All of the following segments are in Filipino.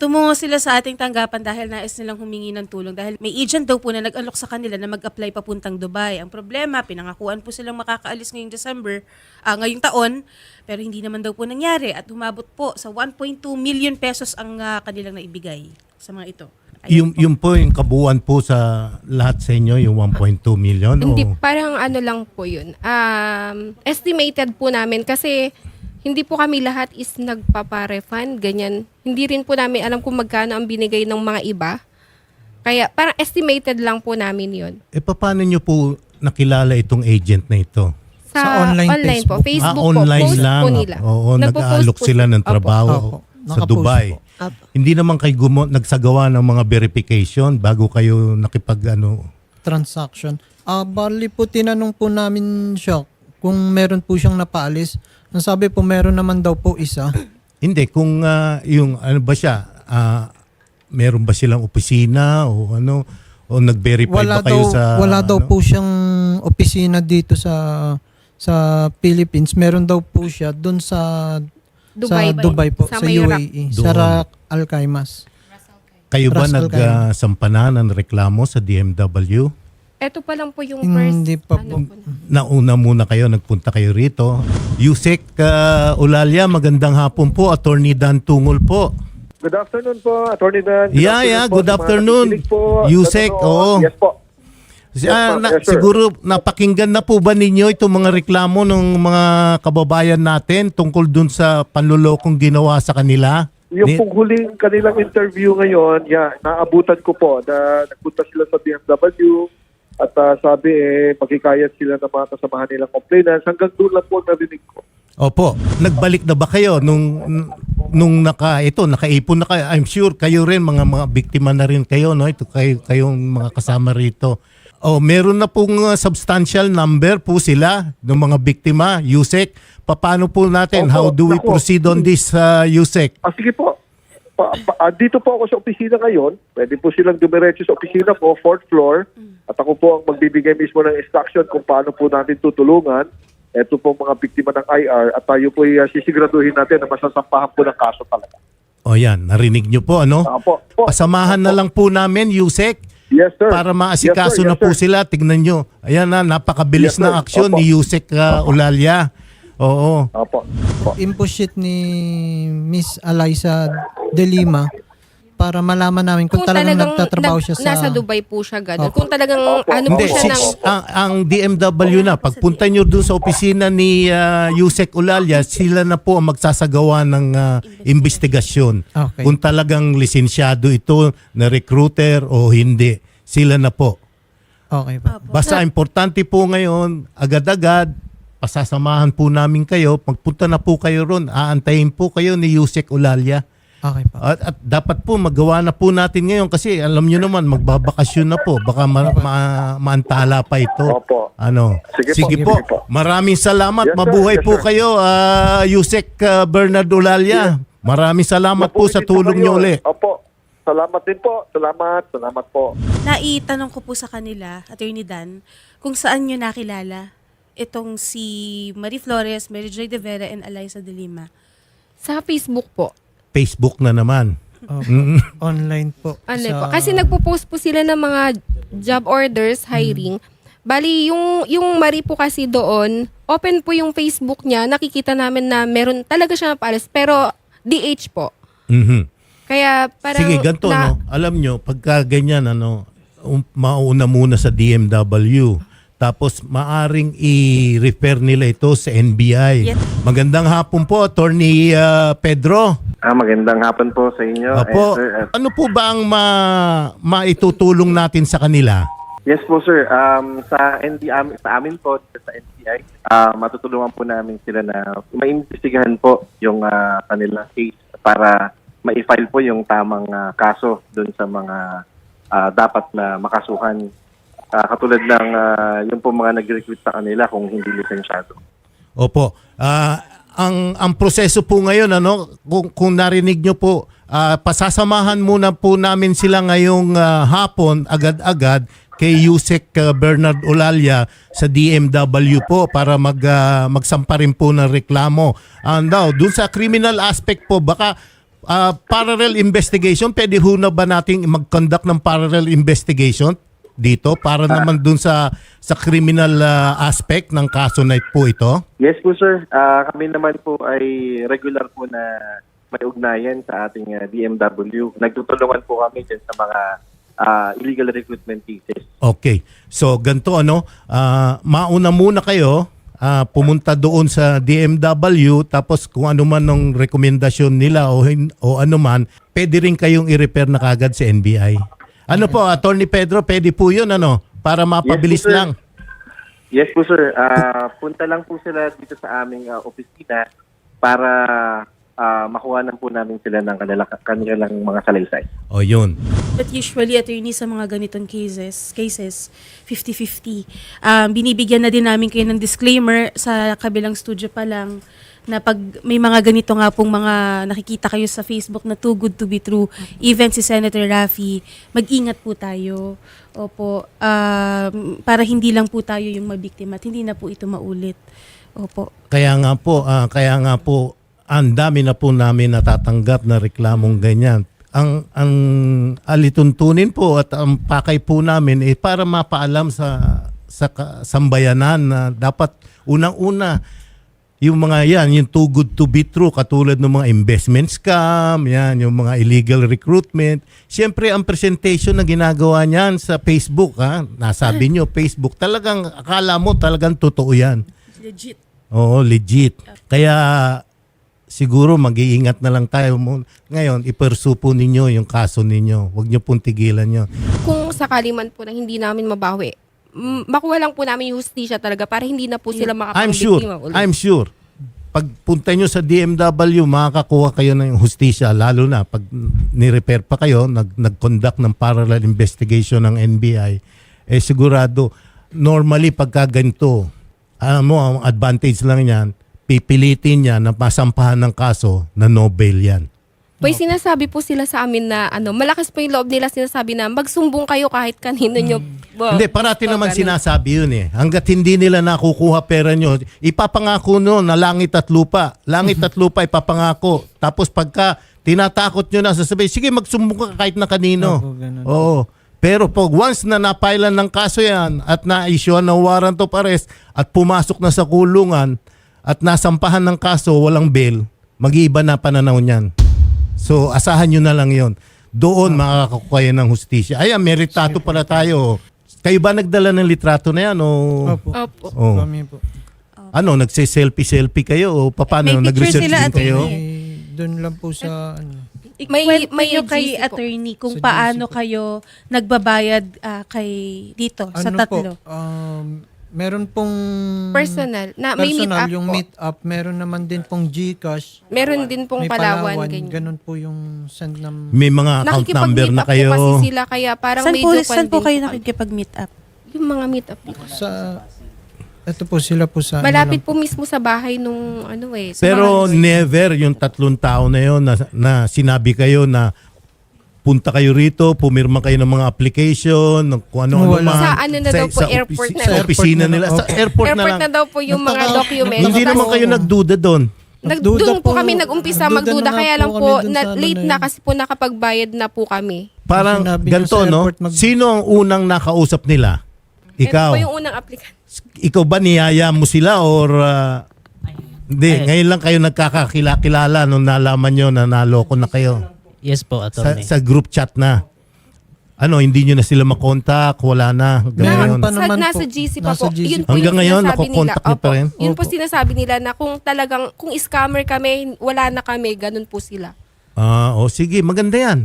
tumungo sila sa ating tanggapan dahil nais nilang humingi ng tulong dahil may agent daw po na nag-alok sa kanila na mag-apply papuntang Dubai. Ang problema, pinangakuan po silang makakaalis ngayong ngayong taon, pero hindi naman daw po nangyari at humabot po sa 1.2 million pesos ang kanilang naibigay sa mga ito. Yung po yung kabuuan po sa lahat sa inyo, yung 1.2 million? Hindi, O? parang ano lang po yun. Estimated po namin kasi hindi po kami lahat is nagpapa-refund, ganyan. Hindi rin po namin alam kung magkano ang binigay ng mga iba. Kaya parang estimated lang po namin yun. Paano nyo po nakilala itong agent na ito? Sa online po. Facebook po. Online Post lang. po nila. Oo, Nagpo-post nag-aalok po sila ng Opo. trabaho Opo. sa Nakapost Dubai. po. Hindi naman kayo nagsagawa ng mga verification bago kayo Transaction. Bali po tinanong po namin siya kung meron po siyang napaalis. Ang sabi po meron naman daw po isa. Hindi, kung yung ano ba siya, meron ba silang opisina o ano, o nag-verify ba kayo sa... Wala daw ano? po siyang opisina dito sa Philippines. Meron daw po siya doon sa Dubai po, sa may UAE, Doon. sa Ras Al Khaimah. Kayo ba Ras Al Khaimah. nagsampa ng reklamo sa DMW? Ito pa lang po yung first. Hindi pa po. Nauna muna kayo, nagpunta kayo rito. Yusek Ulalia, magandang hapon po. Attorney Dan Tungol po. Good afternoon po, Attorney Dan. Good afternoon. Good afternoon. Yusek, oo. Yes po. Yes, sir. Siguro napakinggan na po ba ninyo itong mga reklamo ng mga kababayan natin tungkol dun sa panlulokong ginawa sa kanila? Yung pong huling kanilang interview ngayon, naabutan ko po na nagpunta sila sa BMW at sabi magkikayat sila ng mga kasamahan nilang complainants. Hanggang doon lang po narinig ko. Opo. Nagbalik na ba kayo nung nakaipon na kayo? I'm sure kayo rin mga biktima na rin kayo, no? Ito kayong mga kasama rito. Meron na pong substantial number po sila ng mga biktima, Yusek. Paano po natin? Opo, How do we naku. proceed on this, Yusek? Sige po. Dito po ako sa opisina ngayon. Pwede po silang dumiretso sa opisina ko, 4th floor. At ako po ang magbibigay mismo ng instruction kung paano po natin tutulungan. Ito po mga biktima ng IR at tayo po sisiguraduhin natin na masasampahan po ng kaso talaga. Yan. Narinig nyo po, ano? Po. Pasamahan na lang po namin, Yusek. Yes, sir. Para maasikaso Yes, sir. na po sila. Tignan nyo. Ayan na, napakabilis Yes, sir. na aksyon Opo. ni Yusek Ulalia. Oo. Opo. Info sheet ni Miss Alyssa De Lima para malaman namin kung talagang nagtatrabaho siya sa... Nasa Dubai po siya, gano'n. Opo. Kung talagang ano po Hindi, siya ng... ang DMW na, pagpunta nyo doon sa opisina ni Yusek Ulalia, sila na po ang magsasagawa ng investigasyon. Okay. Kung talagang lisensyado ito na recruiter o hindi, sila na po. Okay po. Basta importante po ngayon, agad-agad, pasasamahan po namin kayo. Pagpunta na po kayo ron, aantayin po kayo ni Yusek Ulalia. Okay po. At dapat po magawa na po natin ngayon kasi alam nyo naman, magbabakasyon na po. Baka maantala pa ito. Opo. Ano? Sige po. Sige po. Maraming salamat. Yes, sir. Mabuhay Yes, po sir. kayo, Yusek Bernard Ulalia. Maraming salamat po sa Mabuhay din tulong kayo. nyo uli. Opo. Salamat din po. Salamat po. Naitanong ko po sa kanila, Attorney Dan, kung saan nyo nakilala itong si Marie Flores, Mary Joy De Vera, and Alyssa De Lima. Sa Facebook po. Facebook na naman. Online po. Ano Sa- po. Kasi nagpo-post po sila ng mga job orders, hiring. Bali, yung Marie po kasi doon, open po yung Facebook niya. Nakikita namin na meron talaga siya napaalis. Pero DH po. Mhm. Kaya parang... Sige, ganito, no? Alam nyo, pagka ganyan, mauna muna sa DMW. Tapos, maaring i-refer nila ito sa NBI. Yes. Magandang hapon po, Attorney Pedro. Magandang hapon po sa inyo. Opo. Sir, Ano po ba ang maitutulong natin sa kanila? yes po sir, sa amin po, sa NBI, matutulungan po namin sila na maimbestigahan po yung kanilang case para ma-file po yung tamang kaso doon sa mga dapat na makasuhan. Katulad ng yung po mga nag-recruit sa kanila kung hindi lisensyado. Opo. Ang proseso po ngayon, kung narinig nyo po, pasasamahan muna po namin sila ngayong hapon, agad-agad, kay Yusek Bernard Ulalia sa DMW po para magsampa rin po ng reklamo. Dun sa criminal aspect po, baka parallel investigation, pwede ho na ba nating mag-conduct ng parallel investigation dito para naman dun sa criminal aspect ng kaso na po ito? Yes po sir, kami naman po ay regular po na may ugnayan sa ating DMW. Nagtutulungan po kami dyan sa mga illegal recruitment cases. Okay. So, ganito mauna muna kayo, pumunta doon sa DMW, tapos kung ano man ang rekomendasyon nila o ano man, pwede rin kayong i-repair na kagad sa NBI. Ano po, Attorney Pedro, pwede po yun, para mapabilis Yes po, sir. lang. Yes po sir, punta lang po sila dito sa aming opisina para makuha po namin sila ng kanilang mga salaysay. O, yun. But usually, attorney, sa mga ganitong cases 50-50. Binibigyan na din namin kayo ng disclaimer sa kabilang studio pa lang na pag may mga ganito nga pong mga nakikita kayo sa Facebook na too good to be true, even si Senator Raffy, mag-ingat po tayo. Opo, para hindi lang po tayo yung mabiktima at hindi na po ito maulit. Opo. Kaya nga po, ang dami na po namin natatanggap na reklamong ganyan. Ang alituntunin po at ang pakay po namin para mapaalam sa sambayanan na dapat unang-una yung mga yung too good to be true, katulad ng mga investment scam, yung mga illegal recruitment. Siyempre, ang presentation na ginagawa niyan sa Facebook, nasabi nyo, Facebook, talagang akala mo talagang totoo yan. Legit. Oo, legit. Kaya siguro mag-iingat na lang tayo. Ngayon, ipursue po ninyo yung kaso ninyo. Huwag nyo pong tigilan yun. Kung sakali man po na hindi namin mabawi, makuha lang po namin yung hustisya talaga para hindi na po sila makapang-biktima ulit. I'm sure. Pag punta nyo sa DMW, makakakuha kayo ng hustisya, lalo na pag ni-repair pa kayo, nag-conduct ng parallel investigation ng NBI, sigurado, normally pagka ganito, alam mo, ang advantage lang yan, pipilitin niya na masampahan ng kaso na no bail yan. May sinasabi po sila sa amin na malakas po yung loob nila, sinasabi na magsumbong kayo kahit kanino nyo. Hindi, parati naman sinasabi yun Hanggat hindi nila nakukuha pera nyo, ipapangako na langit at lupa. Langit at lupa ipapangako. Tapos pagka tinatakot nyo na, sasabihin, sige magsumbong ka kahit na kanino. Opo, ganun. Oo. Pero pag once na napailan ng kaso yan at na-issuean ng warrant of arrest at pumasok na sa kulungan at nasampahan ng kaso, walang bail, mag-iiba na pananaw niyan. So, asahan nyo na lang yon. Doon makakakuha kayo ng hustisya. Ayan, may retrato pala tayo. Kayo ba nagdala ng litrato na yan? Opo. Oh. Kami po. Nagse-selfie kayo? O paano? May picture Nag-research sila din at kayo? Doon lang po sa May May kay GC po. attorney kung Sa GC paano po. kayo nagbabayad kay dito sa tatlo. po, meron pong Personal. Na may meet personal, up yung po. meet up, meron naman din pong GCash. Meron din pong May Palawan. Ganyan. ganun po yung send ng May mga account number Nakikipag-meet na up kayo? po kasi sila kaya parang Saan medyo saan po din kayo kami. nakikipag-meet up? Yung mga meet up dito. sa ito po sila po sa Malapit ano lang po mismo sa bahay nung sa Pero mga- never yung 3 tao na yun na sinabi kayo na punta kayo rito, pumirma kayo ng mga application, ng kung ano-ano Wala. man. Sa ano na daw po, airport na Sa lang. opisina nila. Sa airport na Airport lang. na daw po yung mga documents. Hindi naman kayo nagduda doon. Nagduda Doon po po. kami nag-umpisa Nagduda magduda na nga kaya po lang kami po dun na sa ano late na na yun. kasi po nakapagbayad na po kami. Parang Sinabi niyo ganito, sa no? airport Sino ang unang nakausap nila? Ito Ikaw. po yung unang applicant. Ikaw ba niyaya mo sila or hindi, ngayon lang kayo nagkakakilala nung nalaman nyo na naloko na kayo Yes po, attorney. sa group chat na. Hindi nyo na sila makontak, wala na. Meron Ganyan. pa naman Nasa po. GC pa Nasa po. GC Yun pa. po Hanggang yung ngayon, sinasabi nakokontak nila. niyo pa Opo. rin? Yun po Opo. sinasabi nila na kung scammer kami, wala na kami, ganun po sila. Sige, maganda yan.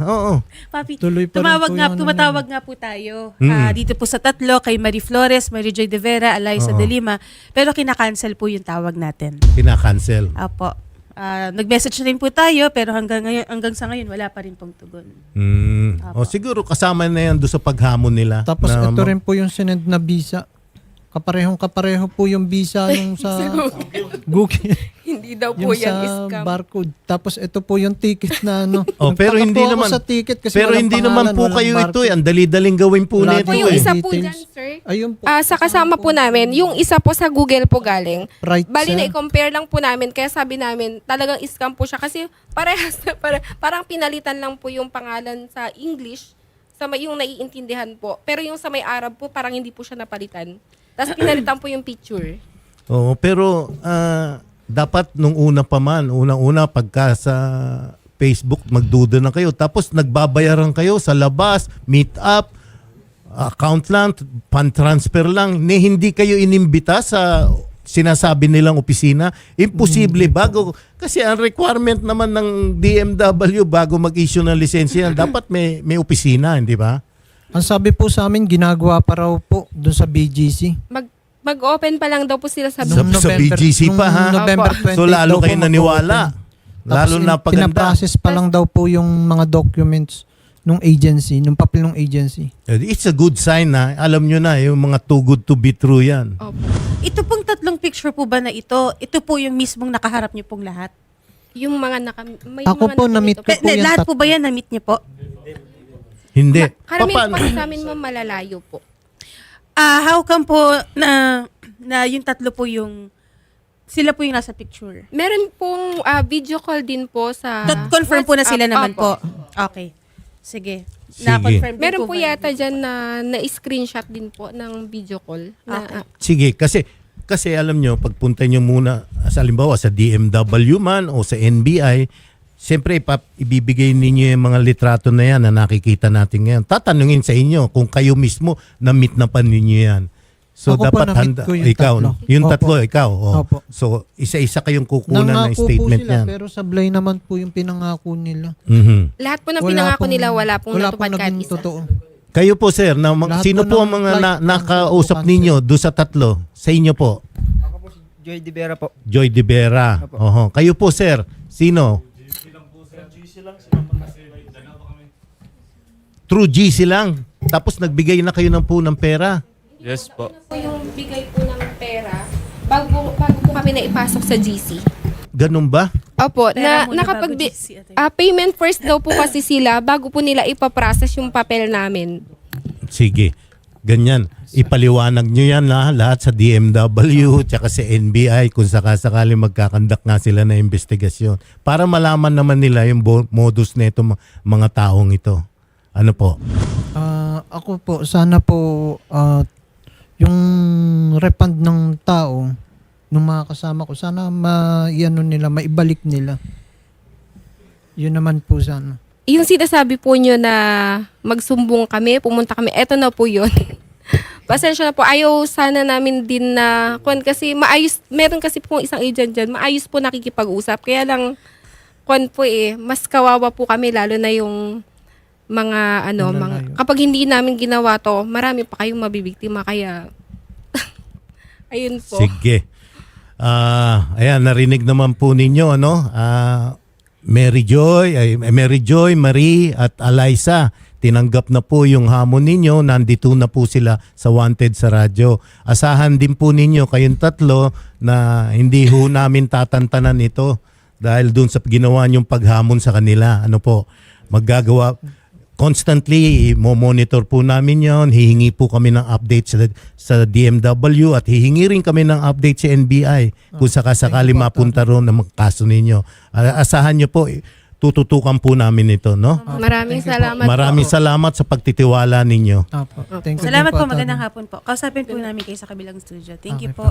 Oo. Papi, Tuloy pa rin po yung tumatawag nga po tayo. Mm. Dito po sa tatlo, kay Marie Flores, Marie Joy De Vera, Eliza De Lima. Pero kinakancel po yung tawag natin. Kinakancel. Apo. Nag-message na rin po tayo, pero hanggang sa ngayon, wala pa rin pong tugon. Siguro kasama na yan doon sa paghamon nila. Tapos na ito rin po yung sinend na visa. Kapareho po yung visa yung sa Google. Hindi daw po Yung yan sa scam. barcode. Tapos ito po yung ticket na ano. Oh, pero Nagtaka hindi po ako naman sa ticket kasi pero walang hindi naman pangalan, po walang kayo ito barcode. eh. Ang dali-daling gawin po Wala nito Po, yung eh. isa po Details. dyan, sir. Ayun po. Sa kasama po namin, yung isa po sa Google po galing. Right, Bali sir. na i-compare lang po namin, kaya sabi namin, talagang scam po siya. Kasi parehas na, parang pinalitan lang po yung pangalan sa English, sa may, yung naiintindihan po. Pero yung sa may Arab po, parang hindi po siya napalitan. Tapos pinalitan po yung picture. Oo, pero dapat nung unang-una pagka sa Facebook magduda na kayo tapos nagbabayaran kayo sa labas, meet up, account lang, pan transfer lang, hindi kayo inimbita sa sinasabi nilang opisina. Imposible bago kasi ang requirement naman ng DMW bago mag-issue ng lisensya dapat may opisina, hindi ba? Ang sabi po sa amin, ginagawa pa raw po doon sa BGC. Mag-open pa lang daw po sila sa Sa BGC pa, ha? November 20 So lalo daw po kayo naniwala. mag-open. Lalo Tapos na paganda. pinaprocess pa lang daw po yung mga documents nung agency, nung papel ng agency. It's a good sign na alam nyo na yung mga too good to be true yan. Opo. Ito pong tatlong picture po ba na ito po yung mismong nakaharap niyo pong lahat? Yung mga may Ako mga po, na-meet nakamit ko po yan. Lahat po ba yan na-meet niyo po? Hindi. Karamihan Paano? po sa amin ma'am, malalayo po. How come po na yung tatlo po yung sila po yung nasa picture? Meron pong video call din po sa Confirm po na sila WhatsApp. naman Opo. po. Okay. Sige. Sige. Na-confirm din Meron po ba? yata dyan na screenshot din po ng video call. Na, Sige, kasi alam nyo, pagpunta nyo muna, sa halimbawa sa DMW man o sa NBI, siyempre ibibigay ninyo yung mga litrato na yan na nakikita natin ngayon. Tatanungin sa inyo kung kayo mismo na-meet na pa ninyo yan. So Ako po, dapat na-meet ko yung ikaw, tatlo. yung Opo. tatlo, ikaw. Oh. Opo. So isa-isa kayong kukunan ng Nangako po statement sila, yan. pero sablay naman po yung pinangako nila. Mhm. lahat po ng pinangako nila, wala pong wala natupad pong kahit naging isa. totoo. Kayo po sir, Lahat sino po po ang ng mga flight nakausap cancel. ninyo do sa tatlo? Sa inyo po? Joy De Vera po. Joy De Vera. Oho. Kayo po sir, sino? True GC lang. Tapos nagbigay na kayo ng pera. Yes po. Ano po yung bigay po ng pera bago po kami na ipasok sa GC? Ganun ba? Opo, Pera na muna nakapag bago GC, ate. payment first daw po kasi sila bago po nila ipaprocess yung papel namin. Sige. Ganyan. Ipaliwanag nyo yan lahat sa DMW tsaka sa NBI kung sakasakali magkakandak nga sila na investigasyon. Para malaman naman nila yung modus na itong mga taong ito. Ano po? Ako po, sana po yung refund ng tao, nung mga kasama ko, sana maibalik nila. Yun naman po sana. Yung sinasabi po nyo na magsumbong kami, pumunta kami, eto na po yun. Pasensya na po, ayaw sana namin din na, kasi maayos, meron kasi po isang agent dyan, maayos po nakikipag-usap. Kaya lang, mas kawawa po kami, lalo na yung mga, kapag hindi namin ginawa to, marami pa kayong mabibiktima, kaya, ayun po. Sige. Ayan, narinig naman po ninyo, ano? Mary Joy, Marie at Eliza. Tinanggap na po yung hamon ninyo. Nandito na po sila sa Wanted sa radyo. Asahan din po ninyo kayong tatlo na hindi ho namin tatantanan ito dahil dun sa ginawa niyong paghamon sa kanila. Ano po, maggagawa constantly, monitor po namin yon. Hihingi po kami ng update sa DMW at hihingi rin kami ng update sa NBI kung sakasakali mapunta ron ang kaso ninyo. Asahan nyo po, tututukan po namin ito, no? Maraming salamat Maraming po. salamat sa pagtitiwala ninyo. Thank you Salamat din po, Atty. magandang hapon po. Kausapin po namin kayo sa kabilang studio. Thank you po.